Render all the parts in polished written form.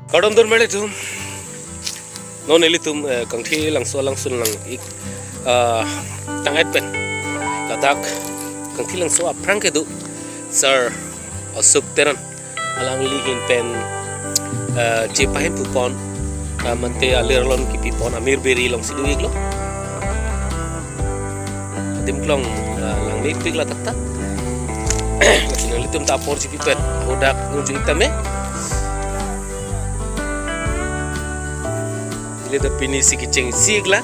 Kadam dur mele tum non eli tum kangthi langsun lang ik tangat pen ladak kangthi langso aprang ke du sir asuk teran alang ligin pen jepahem pupon mante alerlon ki pipon amir beri long sidu iglo dim klong lang nik tik la tak tak national tum ta por si pipen hodak unju itame ile da pini si kiceng sigla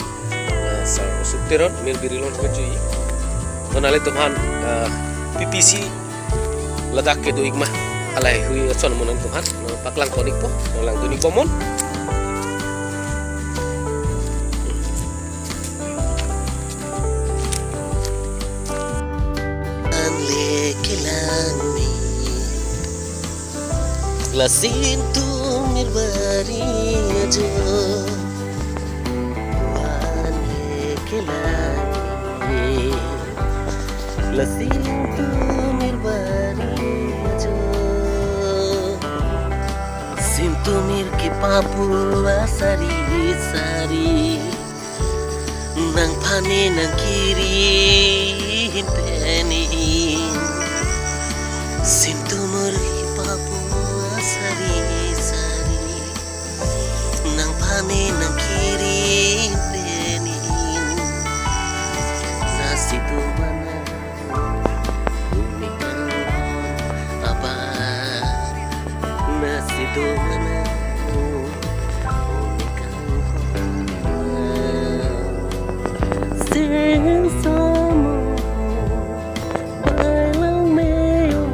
sa sukteron mir birilon ko chui donale tuhan PPC ladak ke do igma alai hui son monan tuhan paklang konik po lang dunik pomon lasin tu mirbari aja lasin tu mirbari aja sintu mir ke papu asari sari nang phane nang kiri peni sintu mir ke papu asari sari nang phane nang kiri peni nasi tu mana umikan apa nasi tu mana umikan sing sama bailang meo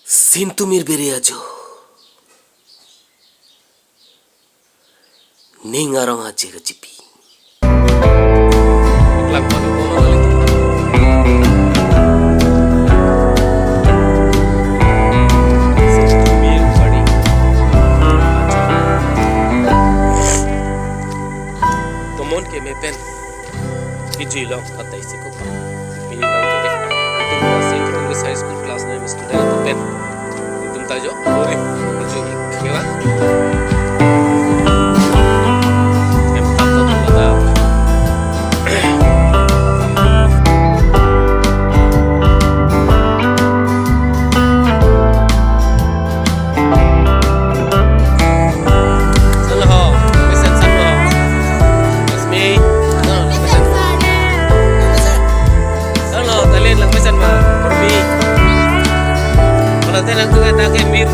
sintumir beri ajo ning arong aje kecipi lang pa ko ulit sintumir bari tomon ke me pen kijilo katai siko pa mili lang ke tum St. Congress High School class na student pen tum tajo ore jo kewa lang mesan ma permi kalau tenang tu kata ke mir